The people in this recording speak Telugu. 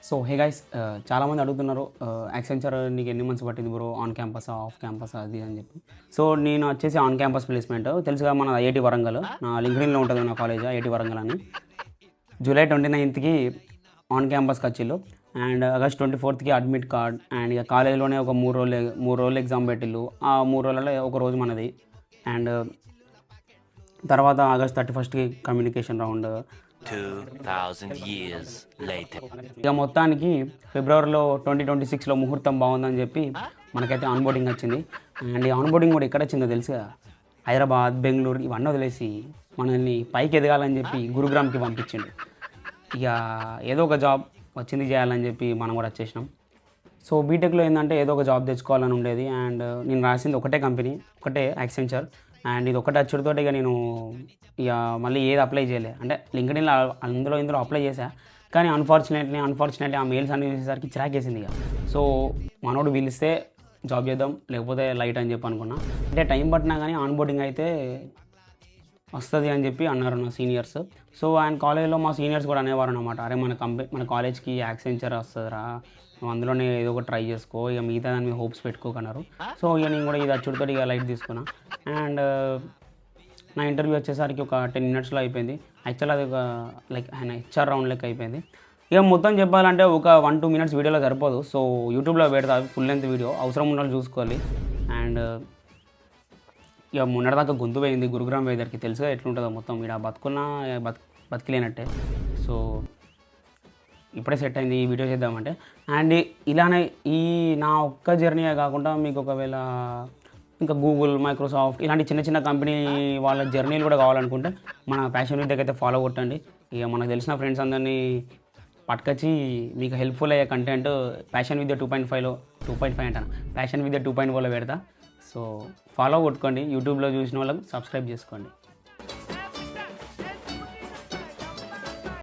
సో హే గైస్, చాలామంది అడుగుతున్నారు యాక్సెంచర్ నీకు ఎన్ని మంత్స్ పట్టింది bro, on campus off campus అది అని చెప్పి. సో నేను వచ్చేసి ఆన్ క్యాంపస్ ప్లేస్మెంట్ తెలుసుగా, మన ఐఐటి వరంగల్, నా లింక్డ్ఇన్లో ఉంటుంది నా కాలేజ్ ఐఐటి వరంగల్ అని. జూలై 29కి ఆన్ క్యాంపస్కి వచ్చిళ్ళు అండ్ ఆగస్ట్ 24కి అడ్మిట్ కార్డ్ అండ్ ఇక కాలేజీలోనే ఒక మూడు రోజులు ఎగ్జామ్ పెట్టిళ్ళు. ఆ 3 రోజులలో ఒక రోజు మనది అండ్ తర్వాత ఆగస్ట్ 31కి కమ్యూనికేషన్ రౌండ్. 2000 years later. ఇక మొత్తానికి ఫిబ్రవరిలో 2026లో ముహూర్తం బాగుందని చెప్పి మనకైతే ఆన్బోర్డింగ్ వచ్చింది. అండ్ ఈ ఆన్బోర్డింగ్ కూడా ఎక్కడ వచ్చిందో తెలుసుగా, హైదరాబాద్, బెంగళూరు ఇవన్నీ వదిలేసి మనల్ని పైకి ఎదగాలని చెప్పి గురుగ్రామ్కి పంపించిండు. ఇక ఏదో ఒక జాబ్ వచ్చింది చేయాలని చెప్పి మనం కూడా వచ్చేసినాం. సో బీటెక్లో ఏంటంటే ఏదో ఒక జాబ్ తెచ్చుకోవాలని ఉండేది. అండ్ నేను రాసింది ఒకటే కంపెనీ, ఒకటే యాక్సెంచర్. అండ్ ఇది ఒకటే అచ్చుడితోటి ఇక నేను ఇక మళ్ళీ ఏది అప్లై చేయలే. అంటే లింక్డ్ఇన్లో ఇందులో అప్లై చేశా, కానీ అన్ఫార్చునేట్లీ ఆ మెయిల్స్ అన్ని చూసేసరికి చిరాకేసింది. ఇక సో మనోడు పిలిస్తే జాబ్ చేద్దాం, లేకపోతే లైట్ అని చెప్పి అనుకున్నా. అంటే టైం పట్టినా కానీ ఆన్బోర్డింగ్ అయితే వస్తుంది అని చెప్పి అన్నారు నా సీనియర్స్. సో ఆయన కాలేజ్లో మా సీనియర్స్ కూడా అనేవారు అన్నమాట, అరే మన కాలేజ్కి యాక్సెంచర్ వస్తుందిరా, నువ్వు అందులోనే ఏదో ఒకటి ట్రై చేసుకో, ఇక మిగతా దాని మీద హోప్స్ పెట్టుకోకన్నారు. సో ఇక నేను కూడా ఇది అచ్చుడితో ఇక లైట్ తీసుకున్నా. అండ్ నా ఇంటర్వ్యూ వచ్చేసరికి ఒక 10 minutesలో అయిపోయింది. యాక్చువల్ అది ఒక ఆయన హెచ్ఆర్ రౌండ్ లెక్క అయిపోయింది. ఇక మొత్తం చెప్పాలంటే ఒక 1-2 minutes వీడియోలో సరిపోదు. సో యూట్యూబ్లో పెడతా ఫుల్ లెంత్ వీడియో, అవసరం ఉన్న వాళ్ళు చూసుకోవాలి. అండ్ ఇక మొన్నటిదాకా గొంతు పోయింది గురుగ్రామ్ వెదర్కి, తెలుసుగా ఎట్లుంటుందో మొత్తం ఇక్కడ బతికిలేనట్టే. సో ఇప్పుడే సెట్ అయింది ఈ వీడియో చేద్దామంటే. అండ్ ఇలానే ఈ నా ఒక్క జర్నీయే కాకుండా మీకు ఒకవేళ ఇంకా గూగుల్, మైక్రోసాఫ్ట్ ఇలాంటి చిన్న చిన్న కంపెనీ వాళ్ళ జర్నీలు కూడా కావాలనుకుంటే మన ప్యాషన్ విద్యకి అయితే ఫాలో కొట్టండి. ఇక మనకు తెలిసిన ఫ్రెండ్స్ అందరినీ పట్టుకొచ్చి మీకు హెల్ప్ఫుల్ అయ్యే కంటెంట్ ప్యాషన్ విద్య 2.5 అంటాను, ప్యాషన్ విద్య 2.0లో పెడతా. సో ఫాలో కొట్టుకోండి, యూట్యూబ్లో చూసిన వాళ్ళకి సబ్స్క్రైబ్ చేసుకోండి.